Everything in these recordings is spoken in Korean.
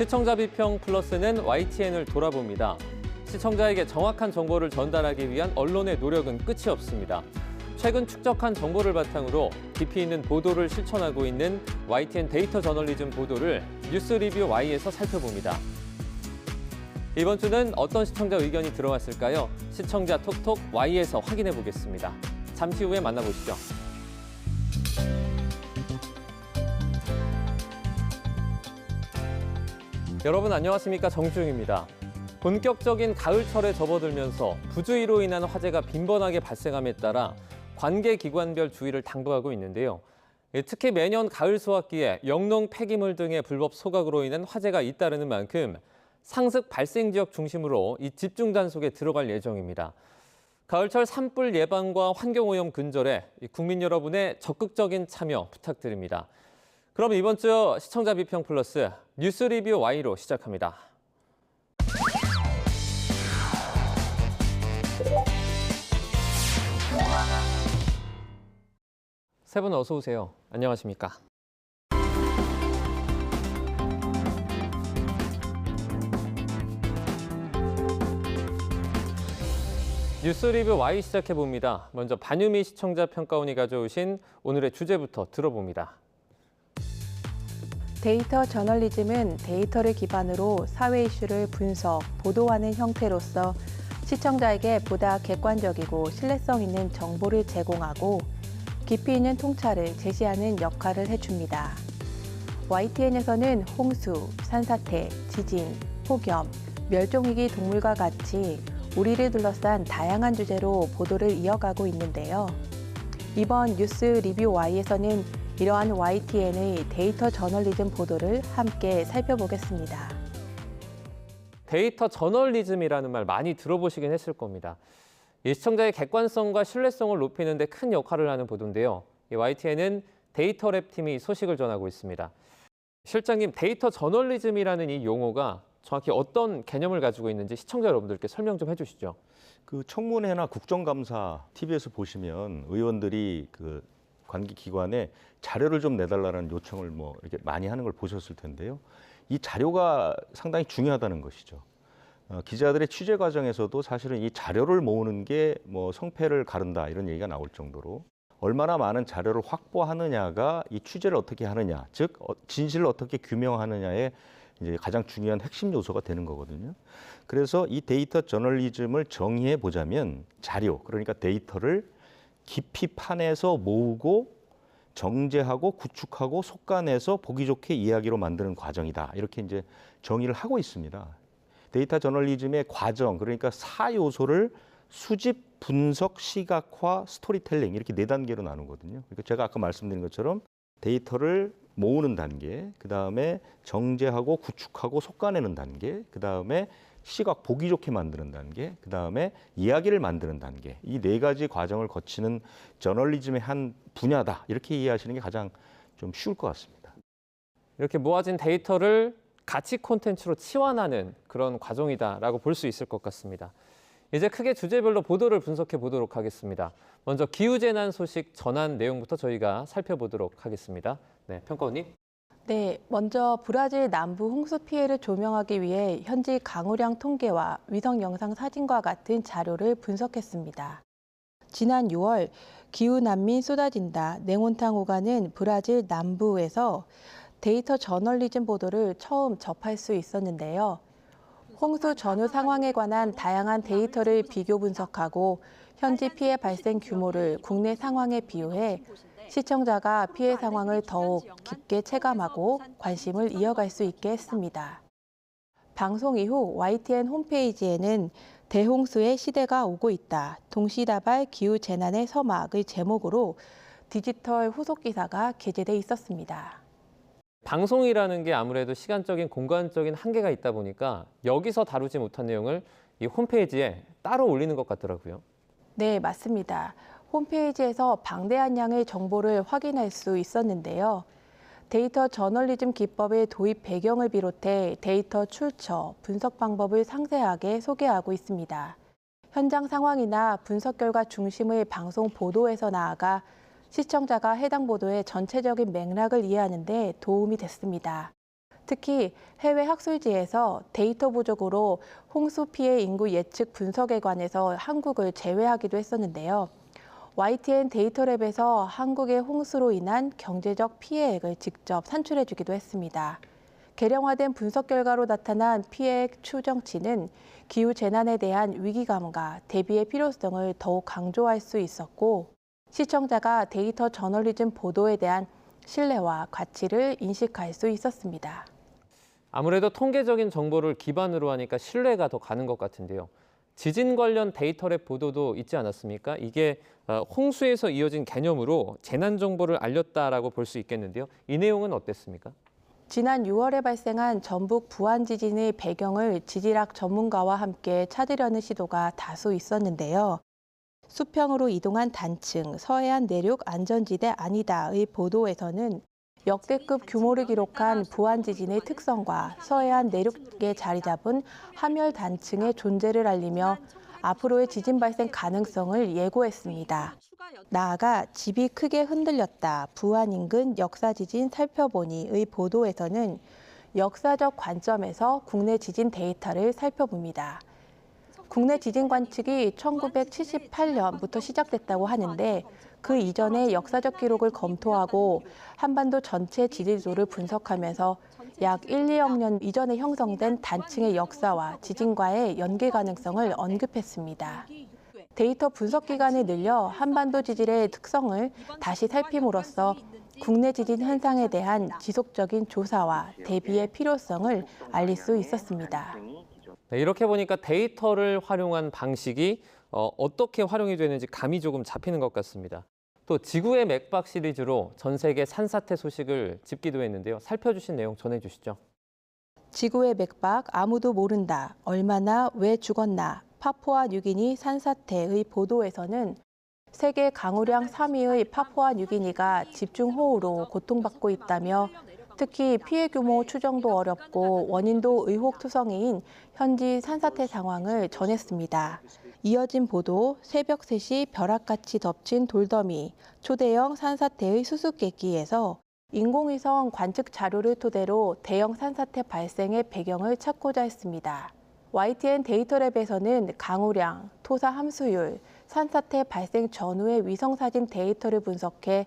시청자 비평 플러스는 YTN을 돌아봅니다. 시청자에게 정확한 정보를 전달하기 위한 언론의 노력은 끝이 없습니다. 최근 축적한 정보를 바탕으로 깊이 있는 보도를 실천하고 있는 YTN 데이터 저널리즘 보도를 뉴스 리뷰 Y에서 살펴봅니다. 이번 주는 어떤 시청자 의견이 들어왔을까요? 시청자 톡톡 Y에서 확인해 보겠습니다. 잠시 후에 만나보시죠. 여러분 안녕하십니까? 정주영입니다. 본격적인 가을철에 접어들면서 부주의로 인한 화재가 빈번하게 발생함에 따라 관계기관별 주의를 당부하고 있는데요. 특히 매년 가을 수확기에 영농 폐기물 등의 불법 소각으로 인한 화재가 잇따르는 만큼 상습 발생 지역 중심으로 이 집중 단속에 들어갈 예정입니다. 가을철 산불 예방과 환경오염 근절에 국민 여러분의 적극적인 참여 부탁드립니다. 그럼 이번 주 시청자 비평 플러스 뉴스 리뷰 Y로 시작합니다. 세 분 어서 오세요. 안녕하십니까? 뉴스 리뷰 Y 시작해봅니다. 먼저 반유미 시청자 평가원이 가져오신 오늘의 주제부터 들어봅니다. 데이터 저널리즘은 데이터를 기반으로 사회 이슈를 분석, 보도하는 형태로서 시청자에게 보다 객관적이고 신뢰성 있는 정보를 제공하고 깊이 있는 통찰을 제시하는 역할을 해줍니다. YTN에서는 홍수, 산사태, 지진, 폭염, 멸종위기 동물과 같이 우리를 둘러싼 다양한 주제로 보도를 이어가고 있는데요. 이번 뉴스 리뷰 Y에서는 이러한 YTN의 데이터 저널리즘 보도를 함께 살펴보겠습니다. 데이터 저널리즘이라는 말 많이 들어보시긴 했을 겁니다. 이 시청자의 객관성과 신뢰성을 높이는 데 큰 역할을 하는 보도인데요. 이 YTN은 데이터랩 팀이 소식을 전하고 있습니다. 실장님, 데이터 저널리즘이라는 이 용어가 정확히 어떤 개념을 가지고 있는지 시청자 여러분들께 설명 좀 해주시죠. 그 청문회나 국정감사 TV에서 보시면 의원들이 그 관계기관에 자료를 좀 내달라는 요청을 이렇게 많이 하는 걸 보셨을 텐데요. 이 자료가 상당히 중요하다는 것이죠. 기자들의 취재 과정에서도 사실은 이 자료를 모으는 게 성패를 가른다 이런 얘기가 나올 정도로 얼마나 많은 자료를 확보하느냐가 이 취재를 어떻게 하느냐, 즉 진실을 어떻게 규명하느냐의 이제 가장 중요한 핵심 요소가 되는 거거든요. 그래서 이 데이터 저널리즘을 정의해 보자면 자료, 그러니까 데이터를 깊이 파내서 모으고 정제하고 구축하고 속간해서 보기 좋게 이야기로 만드는 과정이다. 이렇게 이제 정의를 하고 있습니다. 데이터 저널리즘의 과정, 그러니까 4요소를 수집, 분석, 시각화, 스토리텔링 이렇게 4단계로 나누거든요. 그러니까 제가 아까 말씀드린 것처럼 데이터를 모으는 단계, 그다음에 정제하고 구축하고 속가내는 단계, 그다음에 시각 보기 좋게 만드는 단계, 그다음에 이야기를 만드는 단계. 이 4가지 과정을 거치는 저널리즘의 한 분야다. 이렇게 이해하시는 게 가장 좀 쉬울 것 같습니다. 이렇게 모아진 데이터를 가치 콘텐츠로 치환하는 그런 과정이다라고 볼 수 있을 것 같습니다. 이제 크게 주제별로 보도를 분석해 보도록 하겠습니다. 먼저 기후재난 소식 전한 내용부터 저희가 살펴보도록 하겠습니다. 네, 평가원님. 네, 먼저 브라질 남부 홍수 피해를 조명하기 위해 현지 강우량 통계와 위성 영상 사진과 같은 자료를 분석했습니다. 지난 6월 기후 난민 쏟아진다 냉온탕 오가는 브라질 남부에서 데이터 저널리즘 보도를 처음 접할 수 있었는데요. 홍수 전후 상황에 관한 다양한 데이터를 비교 분석하고 현지 피해 발생 규모를 국내 상황에 비유해 시청자가 피해 상황을 더욱 깊게 체감하고 관심을 이어갈 수 있게 했습니다. 방송 이후 YTN 홈페이지에는 대홍수의 시대가 오고 있다. 동시다발 기후재난의 서막의 제목으로 디지털 후속 기사가 게재돼 있었습니다. 방송이라는 게 아무래도 시간적인, 공간적인 한계가 있다 보니까 여기서 다루지 못한 내용을 이 홈페이지에 따로 올리는 것 같더라고요. 네, 맞습니다. 홈페이지에서 방대한 양의 정보를 확인할 수 있었는데요. 데이터 저널리즘 기법의 도입 배경을 비롯해 데이터 출처, 분석 방법을 상세하게 소개하고 있습니다. 현장 상황이나 분석 결과 중심의 방송 보도에서 나아가 시청자가 해당 보도의 전체적인 맥락을 이해하는 데 도움이 됐습니다. 특히 해외 학술지에서 데이터 부족으로 홍수 피해 인구 예측 분석에 관해서 한국을 제외하기도 했었는데요. YTN 데이터랩에서 한국의 홍수로 인한 경제적 피해액을 직접 산출해주기도 했습니다. 개량화된 분석 결과로 나타난 피해액 추정치는 기후재난에 대한 위기감과 대비의 필요성을 더욱 강조할 수 있었고, 시청자가 데이터 저널리즘 보도에 대한 신뢰와 가치를 인식할 수 있었습니다. 아무래도 통계적인 정보를 기반으로 하니까 신뢰가 더 가는 것 같은데요. 지진 관련 데이터랩 보도도 있지 않았습니까? 이게 홍수에서 이어진 개념으로 재난 정보를 알렸다라고 볼 수 있겠는데요. 이 내용은 어땠습니까? 지난 6월에 발생한 전북 부안 지진의 배경을 지질학 전문가와 함께 찾으려는 시도가 다수 있었는데요. 수평으로 이동한 단층, 서해안 내륙 안전지대 아니다의 보도에서는 역대급 규모를 기록한 부안 지진의 특성과 서해안 내륙에 자리 잡은 하멸 단층의 존재를 알리며 앞으로의 지진 발생 가능성을 예고했습니다. 나아가 집이 크게 흔들렸다. 부안 인근 역사 지진 살펴보니의 보도에서는 역사적 관점에서 국내 지진 데이터를 살펴봅니다. 국내 지진 관측이 1978년부터 시작됐다고 하는데 그 이전의 역사적 기록을 검토하고 한반도 전체 지질소를 분석하면서 약 1, 2억 년 이전에 형성된 단층의 역사와 지진과의 연계 가능성을 언급했습니다. 데이터 분석 기간을 늘려 한반도 지질의 특성을 다시 살핌으로써 국내 지진 현상에 대한 지속적인 조사와 대비의 필요성을 알릴 수 있었습니다. 네, 이렇게 보니까 데이터를 활용한 방식이 어떻게 활용이 되는지 감이 조금 잡히는 것 같습니다. 또 지구의 맥박 시리즈로 전 세계 산사태 소식을 짚기도 했는데요. 살펴주신 내용 전해주시죠. 지구의 맥박 아무도 모른다. 얼마나 왜 죽었나. 파푸아 뉴기니 산사태의 보도에서는 세계 강우량 3위의 파푸아 뉴기니가 집중호우로 고통받고 있다며 특히 피해 규모 추정도 어렵고 원인도 의혹투성이인 현지 산사태 상황을 전했습니다. 이어진 보도, 새벽 3시 벼락같이 덮친 돌더미, 초대형 산사태의 수수께끼에서 인공위성 관측 자료를 토대로 대형 산사태 발생의 배경을 찾고자 했습니다. YTN 데이터랩에서는 강우량, 토사 함수율, 산사태 발생 전후의 위성사진 데이터를 분석해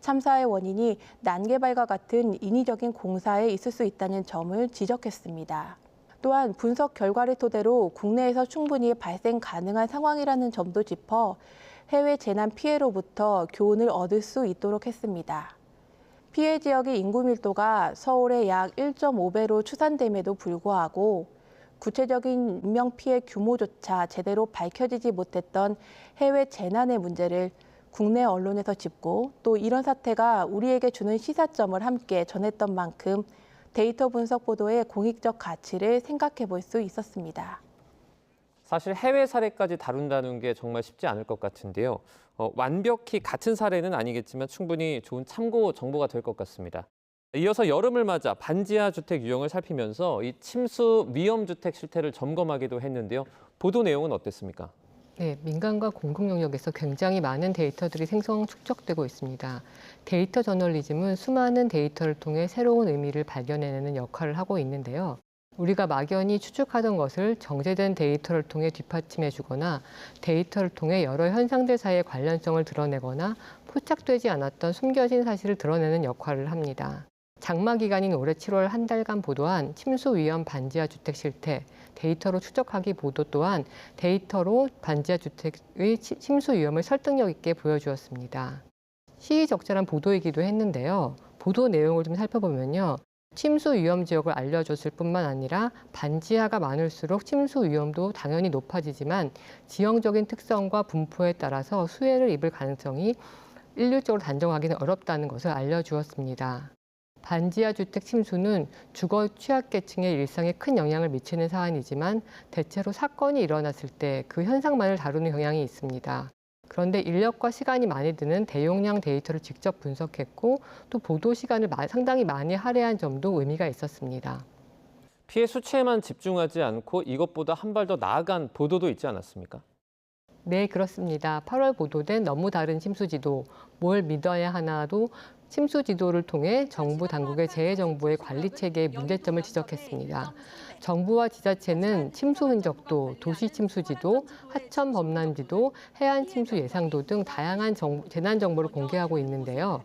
참사의 원인이 난개발과 같은 인위적인 공사에 있을 수 있다는 점을 지적했습니다. 또한 분석 결과를 토대로 국내에서 충분히 발생 가능한 상황이라는 점도 짚어 해외 재난 피해로부터 교훈을 얻을 수 있도록 했습니다. 피해 지역의 인구 밀도가 서울의 약 1.5배로 추산됨에도 불구하고 구체적인 인명 피해 규모조차 제대로 밝혀지지 못했던 해외 재난의 문제를 국내 언론에서 짚고 또 이런 사태가 우리에게 주는 시사점을 함께 전했던 만큼 데이터 분석 보도의 공익적 가치를 생각해 볼 수 있었습니다. 사실 해외 사례까지 다룬다는 게 정말 쉽지 않을 것 같은데요. 완벽히 같은 사례는 아니겠지만 충분히 좋은 참고 정보가 될 것 같습니다. 이어서 여름을 맞아 반지하 주택 유형을 살피면서 이 침수 위험 주택 실태를 점검하기도 했는데요. 보도 내용은 어땠습니까? 네, 민간과 공공 영역에서 굉장히 많은 데이터들이 생성 축적되고 있습니다. 데이터 저널리즘은 수많은 데이터를 통해 새로운 의미를 발견해내는 역할을 하고 있는데요. 우리가 막연히 추측하던 것을 정제된 데이터를 통해 뒷받침해주거나 데이터를 통해 여러 현상들 사이의 관련성을 드러내거나 포착되지 않았던 숨겨진 사실을 드러내는 역할을 합니다. 장마 기간인 올해 7월 한 달간 보도한 침수 위험 반지하 주택 실태, 데이터로 추적하기 보도 또한 데이터로 반지하 주택의 침수 위험을 설득력 있게 보여주었습니다. 시의적절한 보도이기도 했는데요. 보도 내용을 좀 살펴보면요. 침수 위험 지역을 알려줬을 뿐만 아니라 반지하가 많을수록 침수 위험도 당연히 높아지지만 지형적인 특성과 분포에 따라서 수해를 입을 가능성이 일률적으로 단정하기는 어렵다는 것을 알려주었습니다. 반지하 주택 침수는 주거 취약계층의 일상에 큰 영향을 미치는 사안이지만 대체로 사건이 일어났을 때 그 현상만을 다루는 경향이 있습니다. 그런데 인력과 시간이 많이 드는 대용량 데이터를 직접 분석했고 또 보도 시간을 상당히 많이 할애한 점도 의미가 있었습니다. 피해 수치에만 집중하지 않고 이것보다 한 발 더 나아간 보도도 있지 않았습니까? 네, 그렇습니다. 8월 보도된 너무 다른 침수지도, 뭘 믿어야 하나도 침수 지도를 통해 정부 당국의 재해 정보의 관리 체계의 문제점을 지적했습니다. 정부와 지자체는 침수 흔적도, 도시 침수 지도, 하천 범람 지도, 해안 침수 예상도 등 다양한 재난 정보를 공개하고 있는데요.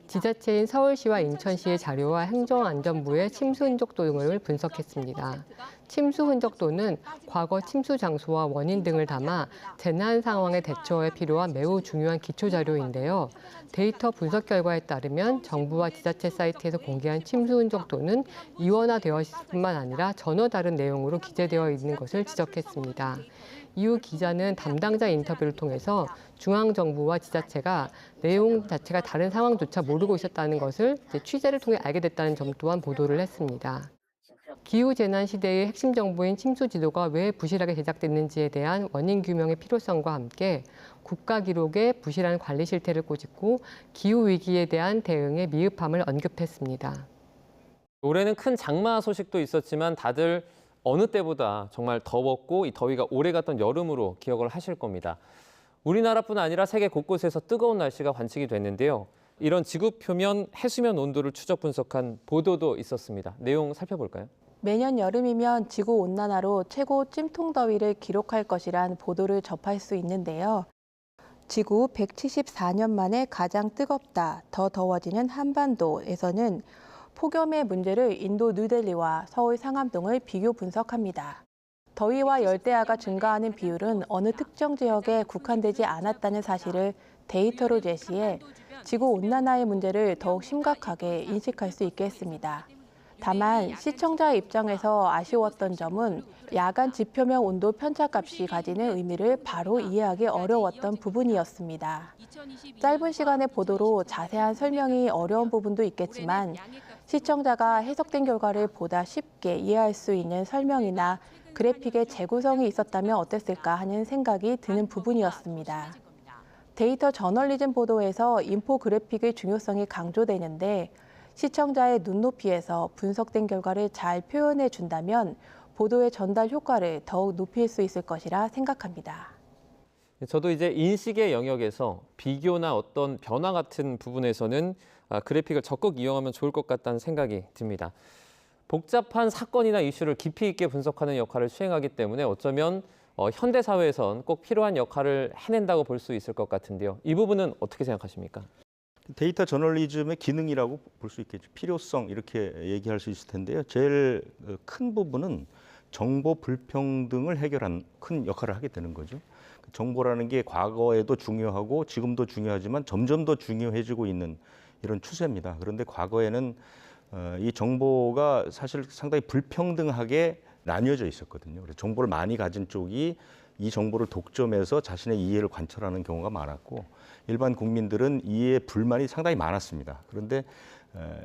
지자체인 서울시와 인천시의 자료와 행정안전부의 침수 흔적도 등을 분석했습니다. 침수 흔적도는 과거 침수 장소와 원인 등을 담아 재난 상황에 대처에 필요한 매우 중요한 기초 자료인데요. 데이터 분석 결과에 따르면 정부와 지자체 사이트에서 공개한 침수 흔적도는 이원화되어 있을 뿐만 아니라 전혀 다른 내용으로 기재되어 있는 것을 지적했습니다. 이후 기자는 담당자 인터뷰를 통해서 중앙정부와 지자체가 내용 자체가 다른 상황조차 모르고 있었다는 것을 취재를 통해 알게 됐다는 점 또한 보도를 했습니다. 기후재난 시대의 핵심 정보인 침수 지도가 왜 부실하게 제작됐는지에 대한 원인 규명의 필요성과 함께 국가 기록의 부실한 관리 실태를 꼬집고 기후위기에 대한 대응의 미흡함을 언급했습니다. 올해는 큰 장마 소식도 있었지만 다들 어느 때보다 정말 더웠고 이 더위가 오래갔던 여름으로 기억을 하실 겁니다. 우리나라뿐 아니라 세계 곳곳에서 뜨거운 날씨가 관측이 됐는데요. 이런 지구 표면 해수면 온도를 추적 분석한 보도도 있었습니다. 내용 살펴볼까요? 매년 여름이면 지구온난화로 최고 찜통더위를 기록할 것이란 보도를 접할 수 있는데요. 지구 174년 만에 가장 뜨겁다, 더 더워지는 한반도에서는 폭염의 문제를 인도 뉴델리와 서울 상암동을 비교 분석합니다. 더위와 열대야가 증가하는 비율은 어느 특정 지역에 국한되지 않았다는 사실을 데이터로 제시해 지구온난화의 문제를 더욱 심각하게 인식할 수 있게 했습니다. 다만 시청자의 입장에서 아쉬웠던 점은 야간 지표면 온도 편차값이 가지는 의미를 바로 이해하기 어려웠던 부분이었습니다. 짧은 시간의 보도로 자세한 설명이 어려운 부분도 있겠지만 시청자가 해석된 결과를 보다 쉽게 이해할 수 있는 설명이나 그래픽의 재구성이 있었다면 어땠을까 하는 생각이 드는 부분이었습니다. 데이터 저널리즘 보도에서 인포그래픽의 중요성이 강조되는데 시청자의 눈높이에서 분석된 결과를 잘 표현해 준다면 보도의 전달 효과를 더욱 높일 수 있을 것이라 생각합니다. 저도 이제 인식의 영역에서 비교나 어떤 변화 같은 부분에서는 그래픽을 적극 이용하면 좋을 것 같다는 생각이 듭니다. 복잡한 사건이나 이슈를 깊이 있게 분석하는 역할을 수행하기 때문에 어쩌면 현대 사회에선 꼭 필요한 역할을 해낸다고 볼 수 있을 것 같은데요. 이 부분은 어떻게 생각하십니까? 데이터 저널리즘의 기능이라고 볼 수 있겠죠. 필요성 이렇게 얘기할 수 있을 텐데요. 제일 큰 부분은 정보 불평등을 해결하는 큰 역할을 하게 되는 거죠. 정보라는 게 과거에도 중요하고 지금도 중요하지만 점점 더 중요해지고 있는 이런 추세입니다. 그런데 과거에는 이 정보가 사실 상당히 불평등하게 나뉘어져 있었거든요. 그래서 정보를 많이 가진 쪽이 이 정보를 독점해서 자신의 이해를 관철하는 경우가 많았고 일반 국민들은 이해에 불만이 상당히 많았습니다. 그런데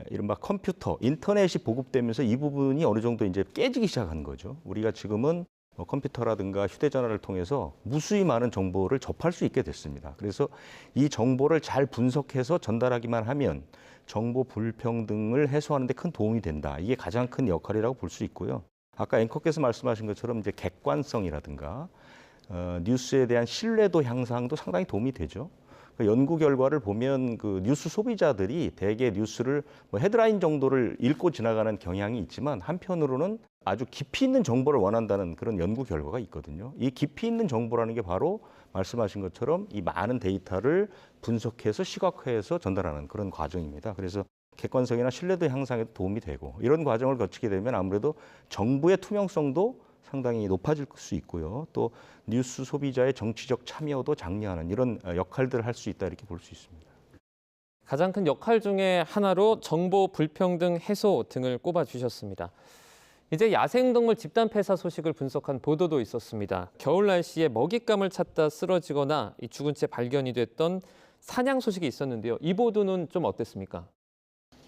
이른바 컴퓨터, 인터넷이 보급되면서 이 부분이 어느 정도 이제 깨지기 시작한 거죠. 우리가 지금은 컴퓨터라든가 휴대전화를 통해서 무수히 많은 정보를 접할 수 있게 됐습니다. 그래서 이 정보를 잘 분석해서 전달하기만 하면 정보 불평등을 해소하는 데 큰 도움이 된다. 이게 가장 큰 역할이라고 볼 수 있고요. 아까 앵커께서 말씀하신 것처럼 이제 객관성이라든가 뉴스에 대한 신뢰도 향상도 상당히 도움이 되죠. 연구 결과를 보면 그 뉴스 소비자들이 대개 뉴스를 헤드라인 정도를 읽고 지나가는 경향이 있지만 한편으로는 아주 깊이 있는 정보를 원한다는 그런 연구 결과가 있거든요. 이 깊이 있는 정보라는 게 바로 말씀하신 것처럼 이 많은 데이터를 분석해서 시각화해서 전달하는 그런 과정입니다. 그래서 객관성이나 신뢰도 향상에 도움이 되고 이런 과정을 거치게 되면 아무래도 정부의 투명성도 상당히 높아질 수 있고요. 또 뉴스 소비자의 정치적 참여도 장려하는 이런 역할들을 할 수 있다 이렇게 볼 수 있습니다. 가장 큰 역할 중에 하나로 정보 불평등 해소 등을 꼽아주셨습니다. 이제 야생동물 집단 폐사 소식을 분석한 보도도 있었습니다. 겨울 날씨에 먹잇감을 찾다 쓰러지거나 죽은 채 발견이 됐던 사냥 소식이 있었는데요. 이 보도는 좀 어땠습니까?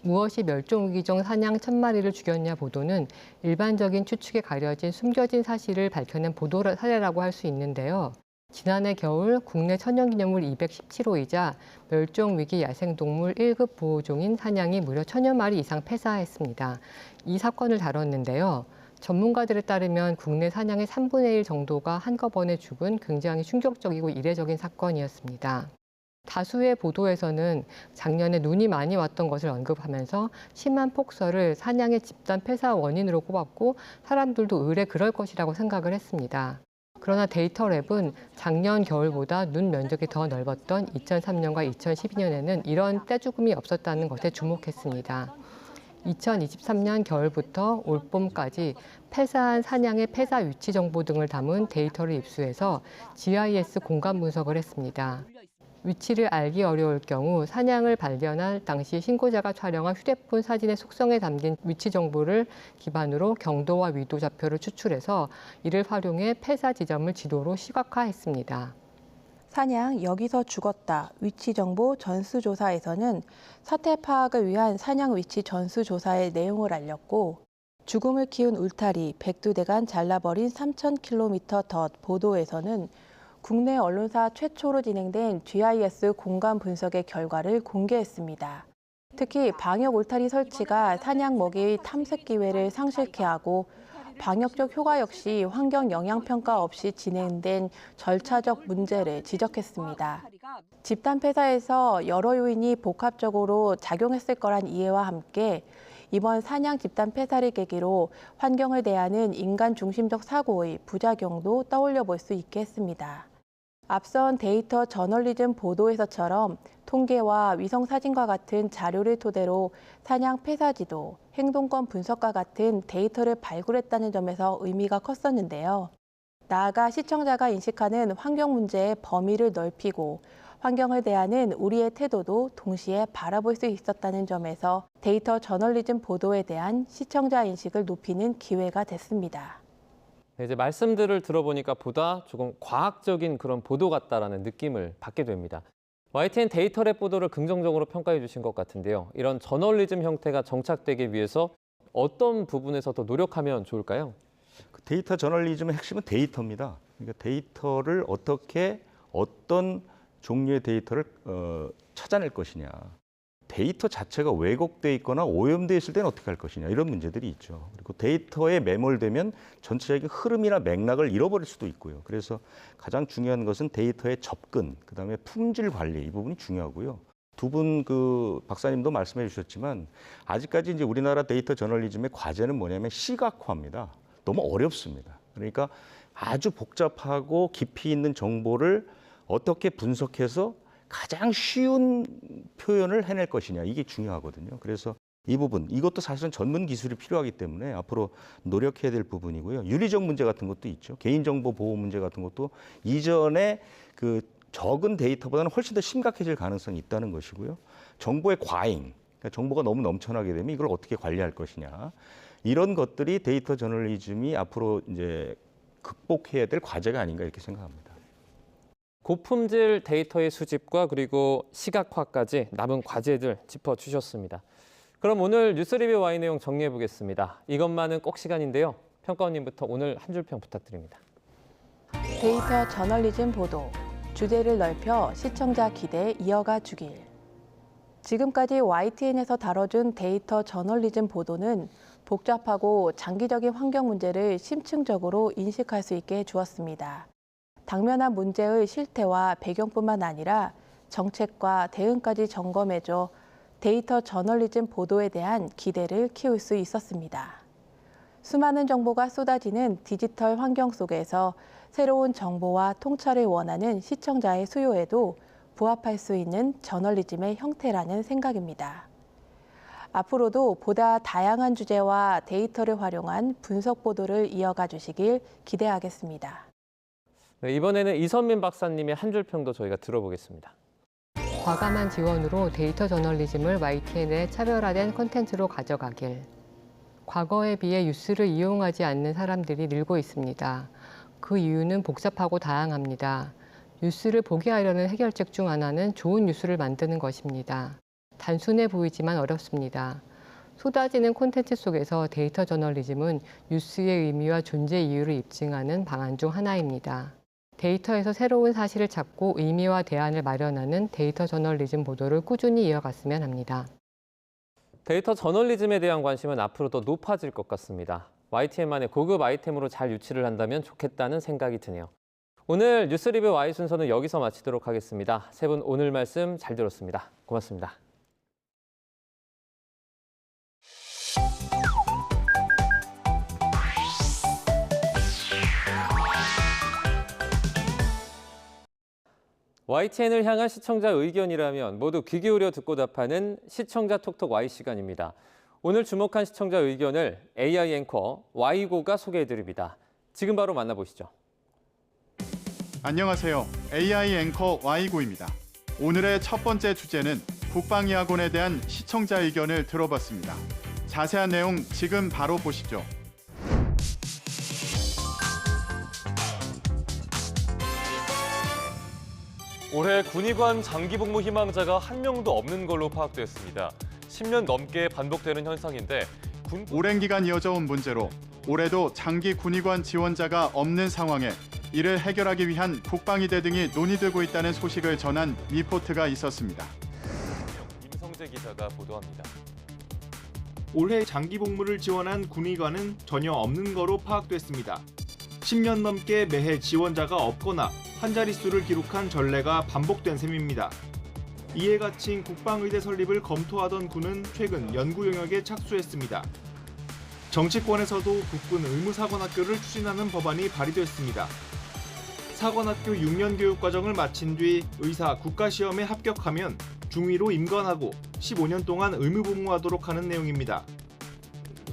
무엇이 멸종위기종 사냥 1000마리를 죽였냐 보도는 일반적인 추측에 가려진 숨겨진 사실을 밝혀낸 보도 사례라고 할 수 있는데요. 지난해 겨울 국내 천연기념물 217호이자 멸종위기 야생동물 1급 보호종인 사냥이 무려 1000여 마리 이상 폐사했습니다. 이 사건을 다뤘는데요. 전문가들에 따르면 국내 사냥의 3분의 1 정도가 한꺼번에 죽은 굉장히 충격적이고 이례적인 사건이었습니다. 다수의 보도에서는 작년에 눈이 많이 왔던 것을 언급하면서 심한 폭설을 사냥의 집단 폐사 원인으로 꼽았고 사람들도 의뢰 그럴 것이라고 생각을 했습니다. 그러나 데이터랩은 작년 겨울보다 눈 면적이 더 넓었던 2003년과 2012년에는 이런 떼죽음이 없었다는 것에 주목했습니다. 2023년 겨울부터 올봄까지 폐사한 사냥의 폐사 위치 정보 등을 담은 데이터를 입수해서 GIS 공간 분석을 했습니다. 위치를 알기 어려울 경우 사냥을 발견할 당시 신고자가 촬영한 휴대폰 사진의 속성에 담긴 위치 정보를 기반으로 경도와 위도 좌표를 추출해서 이를 활용해 폐사 지점을 지도로 시각화했습니다. 사냥 여기서 죽었다 위치 정보 전수조사에서는 사태 파악을 위한 사냥 위치 전수조사의 내용을 알렸고 죽음을 키운 울타리 102대간 잘라버린 3,000km 덫 보도에서는 국내 언론사 최초로 진행된 GIS 공간 분석의 결과를 공개했습니다. 특히 방역 울타리 설치가 사냥 먹이의 탐색 기회를 상실케 하고 방역적 효과 역시 환경 영향 평가 없이 진행된 절차적 문제를 지적했습니다. 집단 폐사에서 여러 요인이 복합적으로 작용했을 거란 이해와 함께 이번 사냥 집단 폐사를 계기로 환경을 대하는 인간 중심적 사고의 부작용도 떠올려 볼 수 있게 했습니다. 앞선 데이터 저널리즘 보도에서처럼 통계와 위성 사진과 같은 자료를 토대로 사냥 폐사지도, 행동권 분석과 같은 데이터를 발굴했다는 점에서 의미가 컸었는데요. 나아가 시청자가 인식하는 환경 문제의 범위를 넓히고 환경을 대하는 우리의 태도도 동시에 바라볼 수 있었다는 점에서 데이터 저널리즘 보도에 대한 시청자 인식을 높이는 기회가 됐습니다. 네, 이제 말씀들을 들어보니까 보다 조금 과학적인 그런 보도 같다라는 느낌을 받게 됩니다. YTN 데이터랩 보도를 긍정적으로 평가해 주신 것 같은데요. 이런 저널리즘 형태가 정착되기 위해서 어떤 부분에서 더 노력하면 좋을까요? 데이터 저널리즘의 핵심은 데이터입니다. 그러니까 데이터를 어떻게 어떤 종류의 데이터를 찾아낼 것이냐. 데이터 자체가 왜곡돼 있거나 오염돼 있을 때는 어떻게 할 것이냐 이런 문제들이 있죠. 그리고 데이터에 매몰되면 전체적인 흐름이나 맥락을 잃어버릴 수도 있고요. 그래서 가장 중요한 것은 데이터의 접근, 그다음에 품질 관리 이 부분이 중요하고요. 두 분 그 박사님도 말씀해 주셨지만 아직까지 이제 우리나라 데이터 저널리즘의 과제는 뭐냐면 시각화입니다. 너무 어렵습니다. 그러니까 아주 복잡하고 깊이 있는 정보를 어떻게 분석해서 가장 쉬운 표현을 해낼 것이냐 이게 중요하거든요. 그래서 이 부분 이것도 사실은 전문 기술이 필요하기 때문에 앞으로 노력해야 될 부분이고요. 윤리적 문제 같은 것도 있죠. 개인정보 보호 문제 같은 것도 이전에 그 적은 데이터보다는 훨씬 더 심각해질 가능성이 있다는 것이고요. 정보의 과잉, 그러니까 정보가 너무 넘쳐나게 되면 이걸 어떻게 관리할 것이냐 이런 것들이 데이터 저널리즘이 앞으로 이제 극복해야 될 과제가 아닌가 이렇게 생각합니다. 고품질 데이터의 수집과 그리고 시각화까지 남은 과제들 짚어주셨습니다. 그럼 오늘 뉴스 리뷰 와이 내용 정리해 보겠습니다. 이것만은 꼭 시간인데요. 평가원님부터 오늘 한 줄평 부탁드립니다. 데이터 저널리즘 보도, 주제를 넓혀 시청자 기대 이어가 주길. 지금까지 YTN에서 다뤄준 데이터 저널리즘 보도는 복잡하고 장기적인 환경 문제를 심층적으로 인식할 수 있게 해주었습니다. 당면한 문제의 실태와 배경뿐만 아니라 정책과 대응까지 점검해줘 데이터 저널리즘 보도에 대한 기대를 키울 수 있었습니다. 수많은 정보가 쏟아지는 디지털 환경 속에서 새로운 정보와 통찰을 원하는 시청자의 수요에도 부합할 수 있는 저널리즘의 형태라는 생각입니다. 앞으로도 보다 다양한 주제와 데이터를 활용한 분석 보도를 이어가 주시길 기대하겠습니다. 네, 이번에는 이선민 박사님의 한 줄평도 저희가 들어보겠습니다. 과감한 지원으로 데이터 저널리즘을 YTN의 차별화된 콘텐츠로 가져가길. 과거에 비해 뉴스를 이용하지 않는 사람들이 늘고 있습니다. 그 이유는 복잡하고 다양합니다. 뉴스를 보게 하려는 해결책 중 하나는 좋은 뉴스를 만드는 것입니다. 단순해 보이지만 어렵습니다. 쏟아지는 콘텐츠 속에서 데이터 저널리즘은 뉴스의 의미와 존재 이유를 입증하는 방안 중 하나입니다. 데이터에서 새로운 사실을 찾고 의미와 대안을 마련하는 데이터 저널리즘 보도를 꾸준히 이어갔으면 합니다. 데이터 저널리즘에 대한 관심은 앞으로 더 높아질 것 같습니다. YTN만의 고급 아이템으로 잘 유치를 한다면 좋겠다는 생각이 드네요. 오늘 뉴스리뷰 Y 순서는 여기서 마치도록 하겠습니다. 세 분 오늘 말씀 잘 들었습니다. 고맙습니다. YTN을 향한 시청자 의견이라면 모두 귀 기울여 듣고 답하는 시청자 톡톡 Y 시간입니다. 오늘 주목한 시청자 의견을 AI 앵커 Y고가 소개해드립니다. 지금 바로 만나보시죠. 안녕하세요. AI 앵커 Y고입니다. 오늘의 첫 번째 주제는 국방이학원에 대한 시청자 의견을 들어봤습니다. 자세한 내용 지금 바로 보시죠. 올해 군의관 장기 복무 희망자가 한 명도 없는 걸로 파악됐습니다. 10년 넘게 반복되는 현상인데 오랜 기간 이어져온 문제로 올해도 장기 군의관 지원자가 없는 상황에 이를 해결하기 위한 국방위대 등이 논의되고 있다는 소식을 전한 리포트가 있었습니다. 임성재 기자가 보도합니다. 올해 장기 복무를 지원한 군의관은 전혀 없는 거로 파악됐습니다. 10년 넘게 매해 지원자가 없거나 한 자릿수를 기록한 전례가 반복된 셈입니다. 이에 갇힌 국방의대 설립을 검토하던 군은 최근 연구 영역에 착수했습니다. 정치권에서도 국군 의무사관학교를 추진하는 법안이 발의됐습니다. 사관학교 6년 교육과정을 마친 뒤 의사 국가시험에 합격하면 중위로 임관하고 15년 동안 의무복무하도록 하는 내용입니다.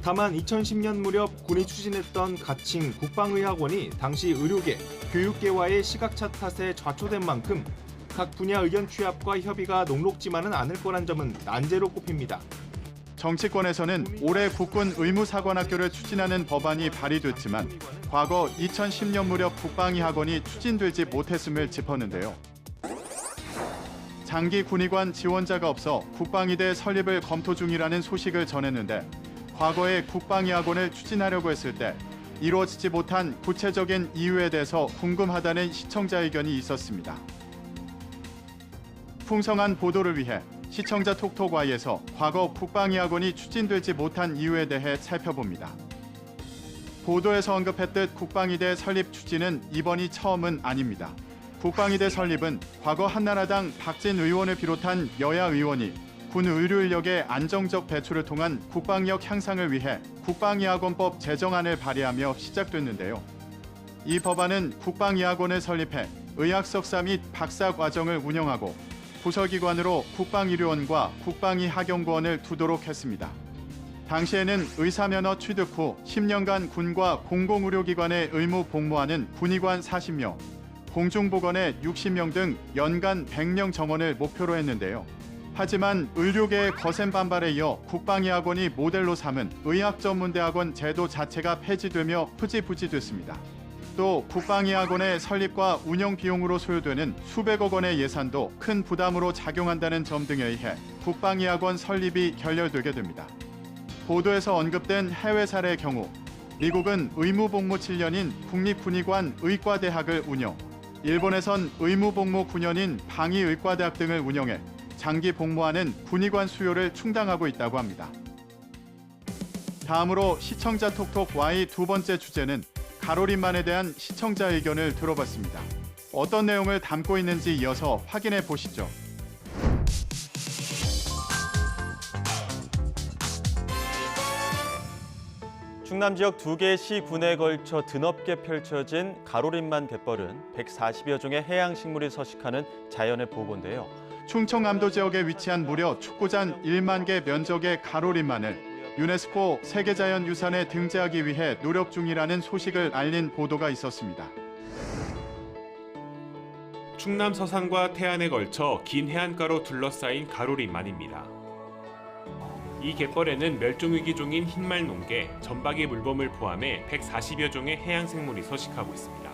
다만 2010년 무렵 군이 추진했던 가칭 국방의학원이 당시 의료계, 교육계와의 시각차 탓에 좌초된 만큼 각 분야 의견 취합과 협의가 녹록지만은 않을 거란 점은 난제로 꼽힙니다. 정치권에서는 올해 국군 의무사관학교를 추진하는 법안이 발의됐지만 과거 2010년 무렵 국방의학원이 추진되지 못했음을 짚었는데요. 장기 군의관 지원자가 없어 국방위대 설립을 검토 중이라는 소식을 전했는데 과거에 국방의학원을 추진하려고 했을 때 이루어지지 못한 구체적인 이유에 대해서 궁금하다는 시청자 의견이 있었습니다. 풍성한 보도를 위해 시청자 톡톡 Y에서 과거 국방의학원이 추진되지 못한 이유에 대해 살펴봅니다. 보도에서 언급했듯 국방위대 설립 추진은 이번이 처음은 아닙니다. 국방위대 설립은 과거 한나라당 박진 의원을 비롯한 여야 의원이 군 의료 인력의 안정적 배출을 통한 국방력 향상을 위해 국방의학원법 제정안을 발의하며 시작됐는데요. 이 법안은 국방의학원을 설립해 의학석사 및 박사 과정을 운영하고 부서기관으로 국방의료원과 국방의학연구원을 두도록 했습니다. 당시에는 의사면허 취득 후 10년간 군과 공공의료기관에 의무 복무하는 군의관 40명, 공중보건에 60명 등 연간 100명 정원을 목표로 했는데요. 하지만 의료계의 거센 반발에 이어 국방의학원이 모델로 삼은 의학전문대학원 제도 자체가 폐지되며 흐지부지됐습니다. 또 국방의학원의 설립과 운영 비용으로 소요되는 수백억 원의 예산도 큰 부담으로 작용한다는 점 등에 의해 국방의학원 설립이 결렬되게 됩니다. 보도에서 언급된 해외 사례의 경우 미국은 의무복무 7년인 국립군의관 의과대학을 운영, 일본에선 의무복무 9년인 방위의과대학 등을 운영해 장기 복무하는 군의관 수요를 충당하고 있다고 합니다. 다음으로 시청자 톡톡 Y 두 번째 주제는 가로림만에 대한 시청자 의견을 들어봤습니다. 어떤 내용을 담고 있는지 이어서 확인해 보시죠. 충남 지역 2개 시군에 걸쳐 드넓게 펼쳐진 가로림만 갯벌은 140여 종의 해양 식물이 서식하는 자연의 보고인데요. 충청남도 지역에 위치한 무려 축구장 1만 개 면적의 가로림만을 유네스코 세계자연유산에 등재하기 위해 노력 중이라는 소식을 알린 보도가 있었습니다. 충남 서산과 태안에 걸쳐 긴 해안가로 둘러싸인 가로림만입니다. 이 갯벌에는 멸종위기종인 흰말농개, 점박이 물범을 포함해 140여 종의 해양 생물이 서식하고 있습니다.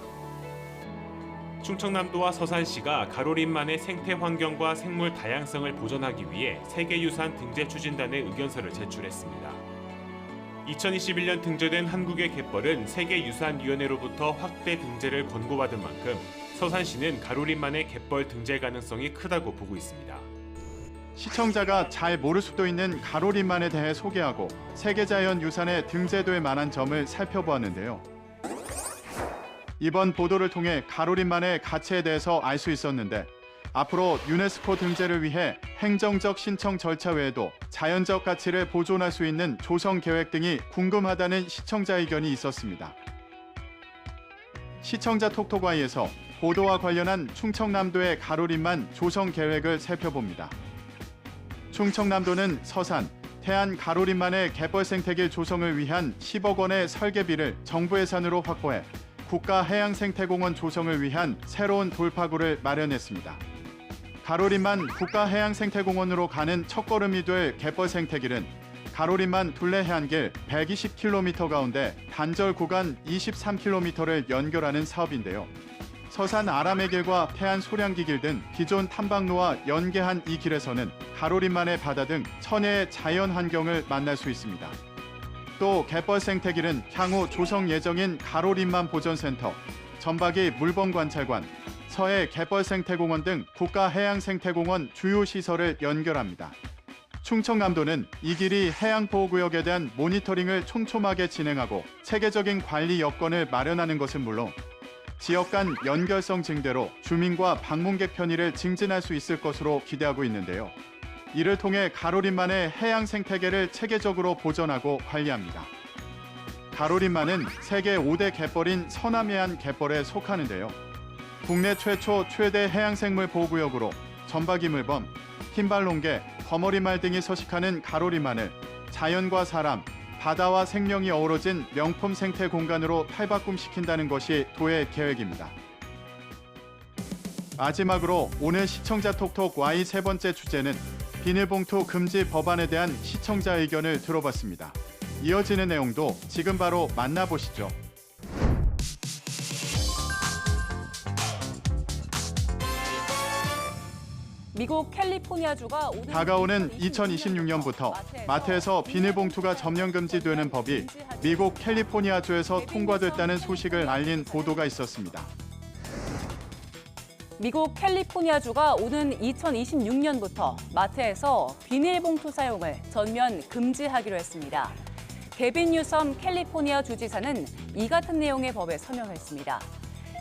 충청남도와 서산시가 가로림만의 생태 환경과 생물 다양성을 보존하기 위해 세계유산 등재 추진단에 의견서를 제출했습니다. 2021년 등재된 한국의 갯벌은 세계유산위원회로부터 확대 등재를 권고받은 만큼 서산시는 가로림만의 갯벌 등재 가능성이 크다고 보고 있습니다. 시청자가 잘 모를 수도 있는 가로림만에 대해 소개하고 세계자연유산에 등재될 만한 점을 살펴보았는데요. 이번 보도를 통해 가로림만의 가치에 대해서 알 수 있었는데 앞으로 유네스코 등재를 위해 행정적 신청 절차 외에도 자연적 가치를 보존할 수 있는 조성 계획 등이 궁금하다는 시청자 의견이 있었습니다. 시청자 톡톡Y에서 보도와 관련한 충청남도의 가로림만 조성 계획을 살펴봅니다. 충청남도는 서산, 태안 가로림만의 갯벌 생태계 조성을 위한 10억 원의 설계비를 정부 예산으로 확보해 국가해양생태공원 조성을 위한 새로운 돌파구를 마련했습니다. 가로림만 국가해양생태공원으로 가는 첫걸음이 될 갯벌 생태길은 가로림만 둘레 해안길 120km 가운데 단절 구간 23km를 연결하는 사업인데요. 서산 아람의 길과 태안 소량기길 등 기존 탐방로와 연계한 이 길에서는 가로림만의 바다 등 천혜의 자연 환경을 만날 수 있습니다. 또 갯벌 생태길은 향후 조성 예정인 가로림만 보존센터, 전박이 물범관찰관, 서해 갯벌생태공원 등 국가해양생태공원 주요 시설을 연결합니다. 충청남도는 이 길이 해양보호구역에 대한 모니터링을 촘촘하게 진행하고 체계적인 관리 여건을 마련하는 것은 물론 지역 간 연결성 증대로 주민과 방문객 편의를 증진할 수 있을 것으로 기대하고 있는데요. 이를 통해 가로림만의 해양 생태계를 체계적으로 보존하고 관리합니다. 가로림만은 세계 5대 갯벌인 서남해안 갯벌에 속하는데요. 국내 최초 최대 해양생물 보호구역으로 전박이물범, 흰발롱개, 거머리말 등이 서식하는 가로림만을 자연과 사람, 바다와 생명이 어우러진 명품 생태 공간으로 탈바꿈시킨다는 것이 도의 계획입니다. 마지막으로 오늘 시청자 톡톡 Y 세 번째 주제는 비닐봉투 금지 법안에 대한 시청자 의견을 들어봤습니다. 이어지는 내용도 지금 바로 만나보시죠. 미국 캘리포니아주가 다가오는 2026년부터 마트에서 비닐봉투가 전면 금지되는 법이 미국 캘리포니아주에서 통과됐다는 소식을 알린 보도가 있었습니다. 미국 캘리포니아주가 오는 2026년부터 마트에서 비닐봉투 사용을 전면 금지하기로 했습니다. 게빈 뉴섬 캘리포니아 주지사는 이 같은 내용의 법에 서명했습니다.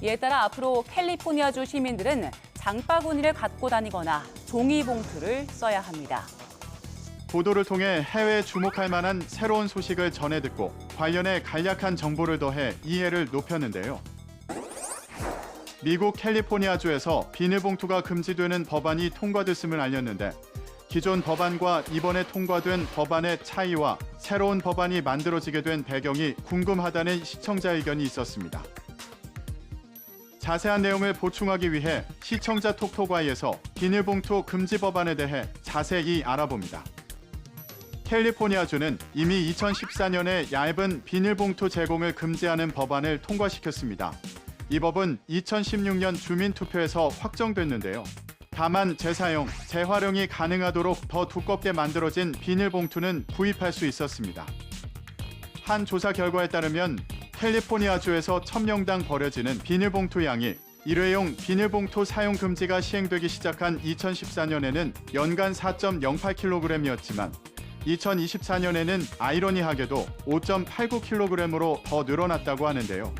이에 따라 앞으로 캘리포니아주 시민들은 장바구니를 갖고 다니거나 종이봉투를 써야 합니다. 보도를 통해 해외에 주목할 만한 새로운 소식을 전해 듣고 관련해 간략한 정보를 더해 이해를 높였는데요. 미국 캘리포니아주에서 비닐봉투가 금지되는 법안이 통과됐음을 알렸는데 기존 법안과 이번에 통과된 법안의 차이와 새로운 법안이 만들어지게 된 배경이 궁금하다는 시청자 의견이 있었습니다. 자세한 내용을 보충하기 위해 시청자 톡톡Y에서 비닐봉투 금지 법안에 대해 자세히 알아봅니다. 캘리포니아주는 이미 2014년에 얇은 비닐봉투 제공을 금지하는 법안을 통과시켰습니다. 이 법은 2016년 주민투표에서 확정됐는데요. 다만 재사용, 재활용이 가능하도록 더 두껍게 만들어진 비닐봉투는 구입할 수 있었습니다. 한 조사 결과에 따르면 캘리포니아주에서 1000명당 버려지는 비닐봉투 양이 일회용 비닐봉투 사용 금지가 시행되기 시작한 2014년에는 연간 4.08kg이었지만 2024년에는 아이러니하게도 5.89kg으로 더 늘어났다고 하는데요.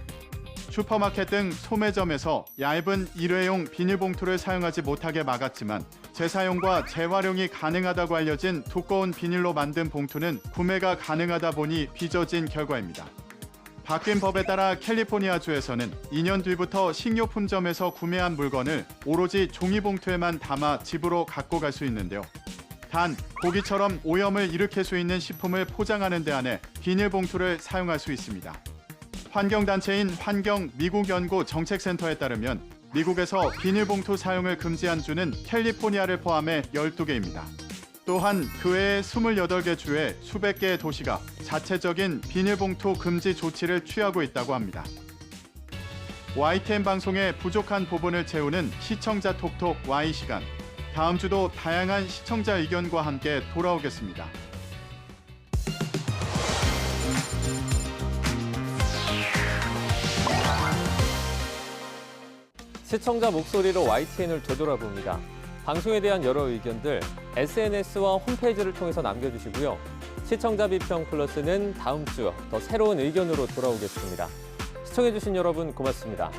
슈퍼마켓 등 소매점에서 얇은 일회용 비닐봉투를 사용하지 못하게 막았지만 재사용과 재활용이 가능하다고 알려진 두꺼운 비닐로 만든 봉투는 구매가 가능하다 보니 빚어진 결과입니다. 바뀐 법에 따라 캘리포니아주에서는 2년 뒤부터 식료품점에서 구매한 물건을 오로지 종이봉투에만 담아 집으로 갖고 갈 수 있는데요. 단, 고기처럼 오염을 일으킬 수 있는 식품을 포장하는 데 한해 비닐봉투를 사용할 수 있습니다. 환경단체인 환경미국연구정책센터에 따르면 미국에서 비닐봉투 사용을 금지한 주는 캘리포니아를 포함해 12개입니다. 또한 그 외에 28개 주에 수백 개의 도시가 자체적인 비닐봉투 금지 조치를 취하고 있다고 합니다. YTN 방송의 부족한 부분을 채우는 시청자 톡톡 Y 시간. 다음 주도 다양한 시청자 의견과 함께 돌아오겠습니다. 시청자 목소리로 YTN을 되돌아봅니다. 방송에 대한 여러 의견들 SNS와 홈페이지를 통해서 남겨주시고요. 시청자 비평 플러스는 다음 주 더 새로운 의견으로 돌아오겠습니다. 시청해주신 여러분 고맙습니다.